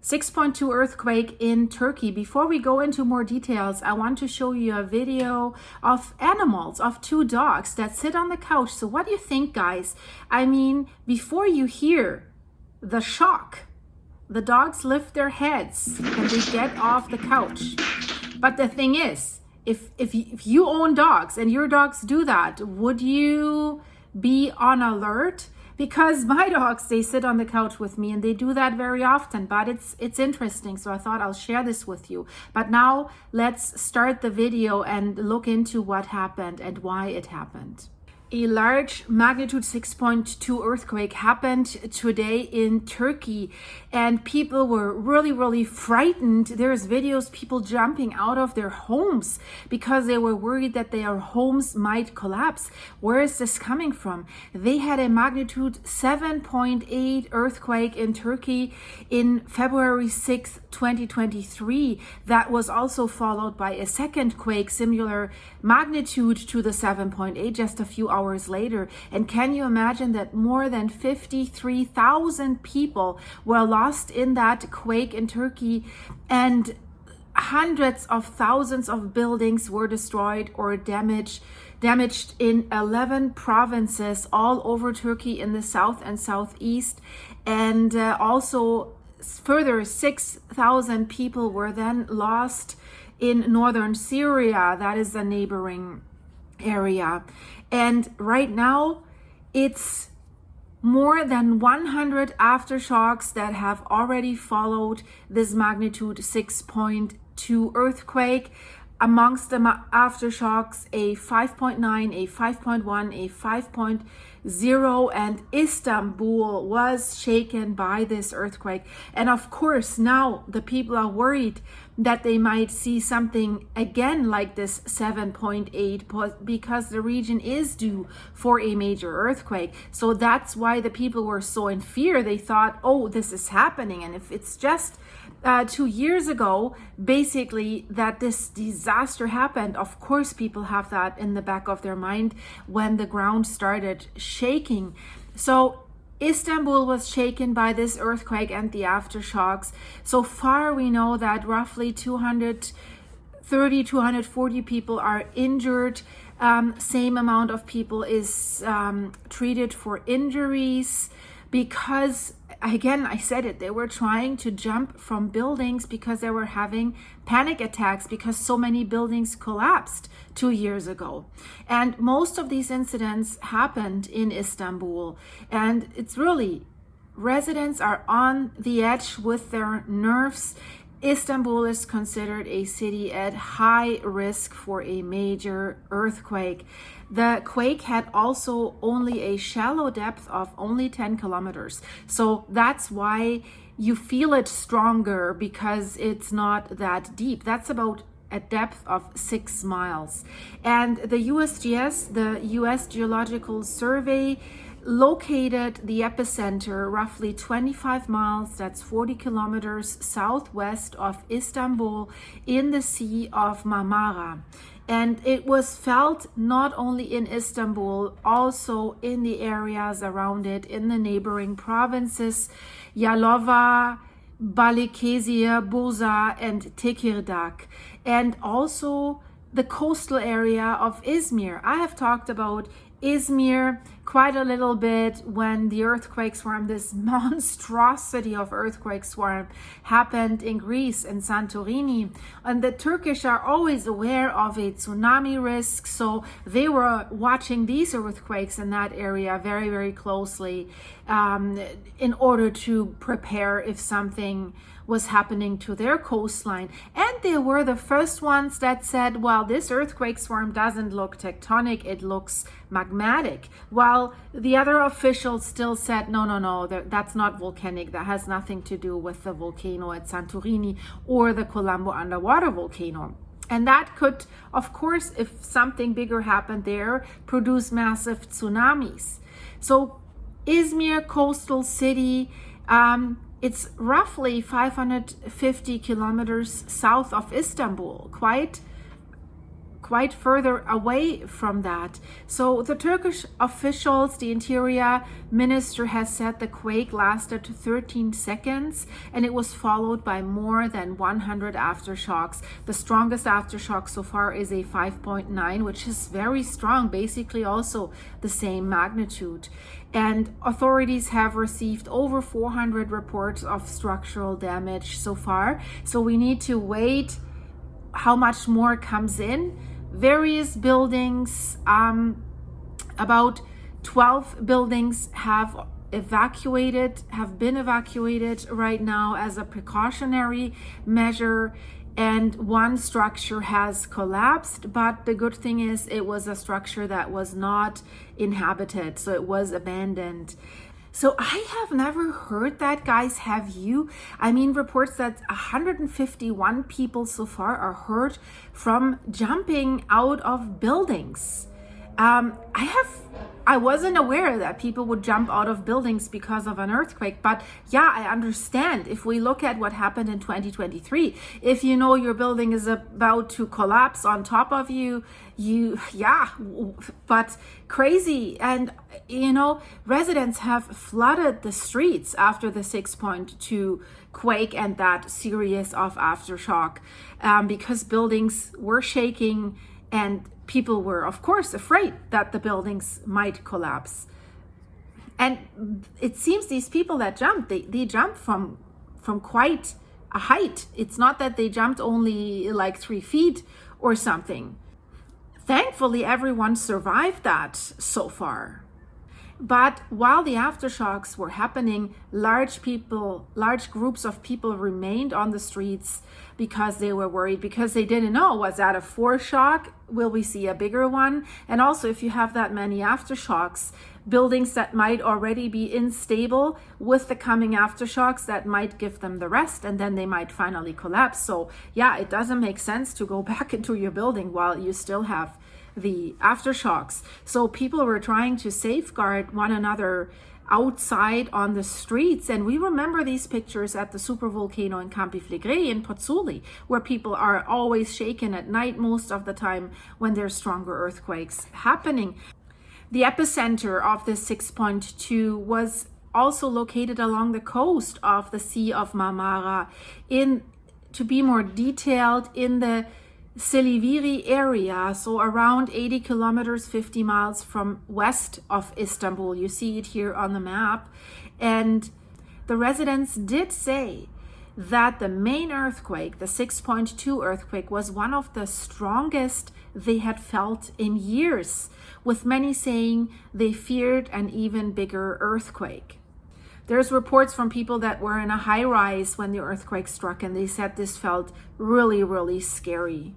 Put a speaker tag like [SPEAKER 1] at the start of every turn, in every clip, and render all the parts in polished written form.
[SPEAKER 1] 6.2 earthquake in Turkey. Before we go into more details, I want to show you a video of animals, of two dogs that sit on the couch. So what do you think, guys? I mean, before you hear the shock, the dogs lift their heads and they get off the couch. But the thing is, if you own dogs and your dogs do that, would you be on alert? Because my dogs, they sit on the couch with me and they do that very often, but it's interesting. So I thought I'll share this with you. But now let's start the video and look into what happened and why it happened. A large magnitude 6.2 earthquake happened today in Turkey, and people were really frightened. There's videos, people jumping out of their homes because they were worried that their homes might collapse. Where is this coming from? They had a magnitude 7.8 earthquake in Turkey in February 6th, 2023. That was also followed by a second quake, similar magnitude to the 7.8, just a few hours later. And can you imagine that more than 53,000 people were lost in that quake in Turkey, and hundreds of thousands of buildings were destroyed or damaged in 11 provinces all over Turkey in the south and southeast, and also further 6,000 people were then lost in northern Syria, that is the neighboring area. And right now it's more than 100 aftershocks that have already followed this magnitude 6.2 earthquake. Amongst the aftershocks, a 5.9, a 5.1, a 5.0, and Istanbul was shaken by this earthquake. And of course, now the people are worried that they might see something again like this 7.8 because the region is due for a major earthquake. So that's why the people were so in fear. They thought, oh, this is happening. And if it's just 2 years ago, basically, that this disaster happened, of course, people have that in the back of their mind when the ground started shaking. So Istanbul was shaken by this earthquake and the aftershocks. So far, we know that roughly 230, 240 people are injured. Same amount of people is treated for injuries because, again, I said it, they were trying to jump from buildings because they were having panic attacks because so many buildings collapsed 2 years ago. And most of these incidents happened in Istanbul. And it's really, residents are on the edge with their nerves. Istanbul is considered a city at high risk for a major earthquake. The quake had also only a shallow depth of only 10 kilometers. So that's why you feel it stronger, because it's not that deep. That's about a depth of 6 miles. And the USGS, the US Geological Survey, located the epicenter roughly 25 miles, that's 40 kilometers southwest of Istanbul, in the Sea of Marmara. And it was felt not only in Istanbul, also in the areas around it, in the neighboring provinces, Yalova, Balıkesir, Bursa, and Tekirdağ, and also the coastal area of Izmir. I have talked about Izmir quite a little bit when the earthquake swarm, this monstrosity of earthquake swarm, happened in Greece and Santorini. And the Turkish are always aware of a tsunami risk, so they were watching these earthquakes in that area very closely in order to prepare if something was happening to their coastline. And they were the first ones that said, well, this earthquake swarm doesn't look tectonic, it looks magmatic. While the other officials still said, no, that's not volcanic, that has nothing to do with the volcano at Santorini or the Colombo underwater volcano. And that could, of course, if something bigger happened there, produce massive tsunamis. So Izmir, coastal city, it's roughly 550 kilometers south of Istanbul, quite quite further away from that. So the Turkish officials, the interior minister has said the quake lasted 13 seconds and it was followed by more than 100 aftershocks. The strongest aftershock so far is a 5.9, which is very strong, basically also the same magnitude. And authorities have received over 400 reports of structural damage so far. So we need to wait how much more comes in. Various buildings, about 12 buildings have been evacuated right now as a precautionary measure, and one structure has collapsed, but the good thing is it was a structure that was not inhabited, so it was abandoned. So I have never heard that, guys. Have you? I mean, reports that 151 people so far are hurt from jumping out of buildings. I wasn't aware that people would jump out of buildings because of an earthquake, but yeah, I understand. If we look at what happened in 2023, if you know your building is about to collapse on top of you, but crazy. And you know, residents have flooded the streets after the 6.2 quake and that series of aftershock, because buildings were shaking and people were, of course, afraid that the buildings might collapse. And it seems these people that jumped, they jumped from quite a height. It's not that they jumped only like 3 feet or something. Thankfully, everyone survived that so far. But while the aftershocks were happening, large groups of people remained on the streets because they were worried, because they didn't know, was that a foreshock? Will we see a bigger one? And also, if you have that many aftershocks, buildings that might already be unstable, with the coming aftershocks, that might give them the rest, and then they might finally collapse. So yeah, it doesn't make sense to go back into your building while you still have the aftershocks. So people were trying to safeguard one another outside on the streets, and we remember these pictures at the supervolcano in Campi Flegrei in Pozzuoli, where people are always shaken at night most of the time when there's stronger earthquakes happening. The epicenter of this 6.2 was also located along the coast of the Sea of Marmara, to be more detailed, in the Silivri area, so around 80 kilometers, 50 miles from west of Istanbul. You see it here on the map. And the residents did say that the main earthquake, the 6.2 earthquake, was one of the strongest they had felt in years, with many saying they feared an even bigger earthquake. There's reports from people that were in a high rise when the earthquake struck, and they said this felt really, really scary.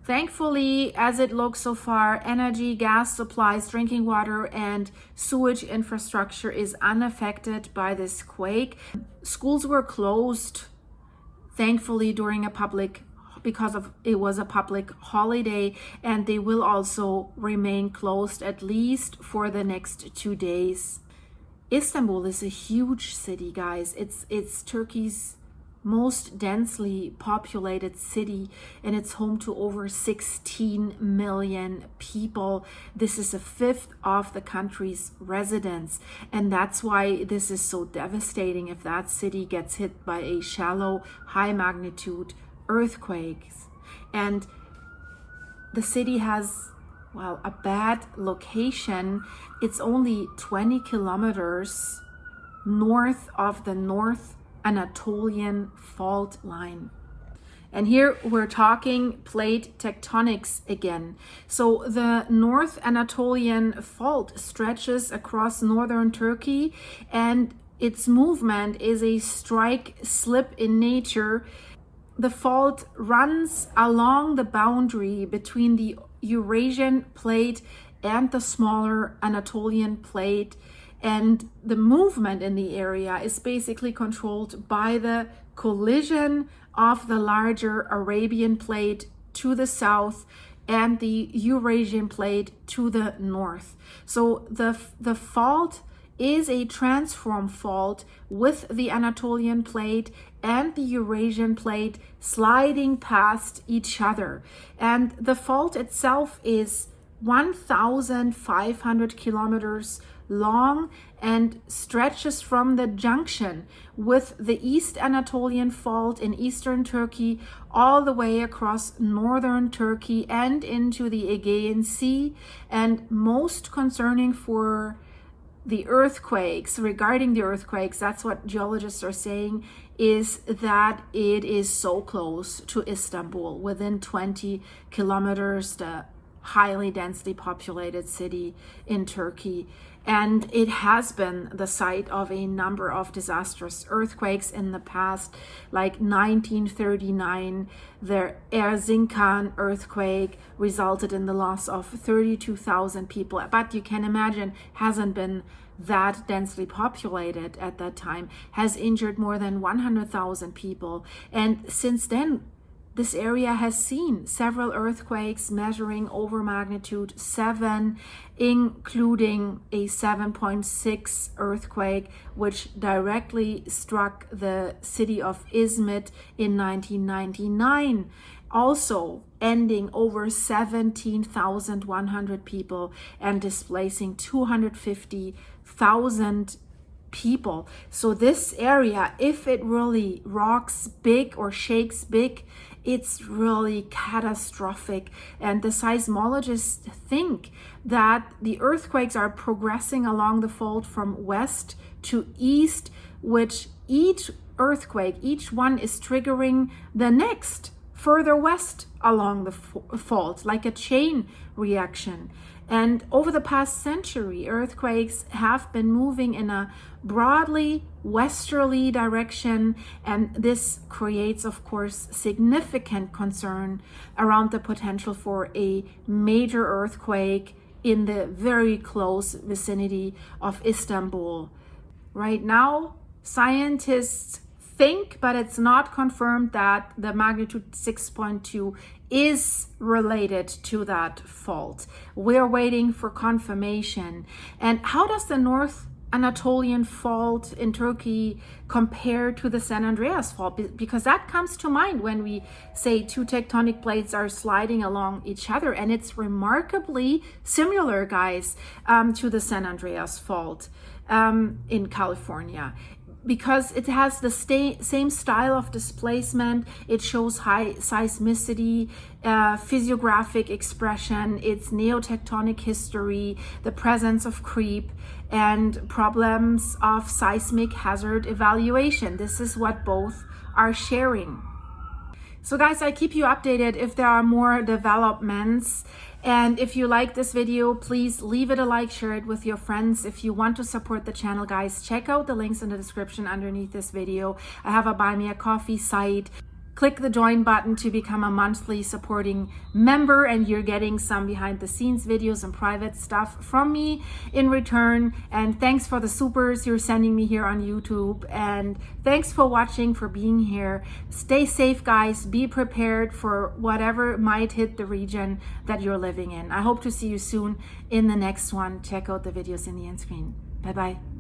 [SPEAKER 1] Thankfully, as it looks so far, energy, gas supplies, drinking water, and sewage infrastructure is unaffected by this quake. Schools were closed, thankfully, because it was a public holiday, and they will also remain closed at least for the next 2 days. Istanbul is a huge city, guys. It's Turkey's most densely populated city, and it's home to over 16 million people. This is a fifth of the country's residents, and that's why this is so devastating if that city gets hit by a shallow, high magnitude earthquake. And the city has, well, a bad location. It's only 20 kilometers north of the North Anatolian fault line. And here we're talking plate tectonics again. So the North Anatolian fault stretches across northern Turkey, and its movement is a strike slip in nature. The fault runs along the boundary between the Eurasian plate and the smaller Anatolian plate, and the movement in the area is basically controlled by the collision of the larger Arabian plate to the south and the Eurasian plate to the north. So the fault is a transform fault with the Anatolian plate and the Eurasian plate sliding past each other. And the fault itself is 1,500 kilometers long and stretches from the junction with the East Anatolian Fault in eastern Turkey all the way across northern Turkey and into the Aegean Sea. And most concerning for the earthquakes, regarding the earthquakes, that's what geologists are saying, is that it is so close to Istanbul, within 20 kilometers, the highly densely populated city in Turkey. And it has been the site of a number of disastrous earthquakes in the past, like 1939, the Erzincan earthquake resulted in the loss of 32,000 people. But you can imagine, hasn't been that densely populated at that time, has injured more than 100,000 people. And since then, this area has seen several earthquakes measuring over magnitude 7, including a 7.6 earthquake, which directly struck the city of Izmit in 1999, also ending over 17,100 people and displacing 250,000 people. So this area, if it really rocks big or shakes big, it's really catastrophic. And the seismologists think that the earthquakes are progressing along the fault from west to east, which each earthquake, each one is triggering the next further west along the fault, like a chain reaction. And over the past century, earthquakes have been moving in a broadly westerly direction, and this creates, of course, significant concern around the potential for a major earthquake in the very close vicinity of Istanbul. Right now, scientists think, but it's not confirmed, that the magnitude 6.2 is related to that fault. We're waiting for confirmation. And how does the North Anatolian Fault in Turkey compare to the San Andreas Fault? Because that comes to mind when we say two tectonic plates are sliding along each other, and it's remarkably similar, guys, to the San Andreas Fault in California, because it has the same style of displacement. It shows high seismicity, physiographic expression, its neotectonic history, the presence of creep, and problems of seismic hazard evaluation. This is what both are sharing. So guys, I keep you updated if there are more developments. And if you like this video, please leave it a like, share it with your friends. If you want to support the channel, guys, check out the links in the description underneath this video. I have a Buy Me a Coffee site. Click the join button to become a monthly supporting member, and you're getting some behind the scenes videos and private stuff from me in return. And thanks for the supers you're sending me here on YouTube. And thanks for watching, for being here. Stay safe, guys. Be prepared for whatever might hit the region that you're living in. I hope to see you soon in the next one. Check out the videos in the end screen. Bye-bye.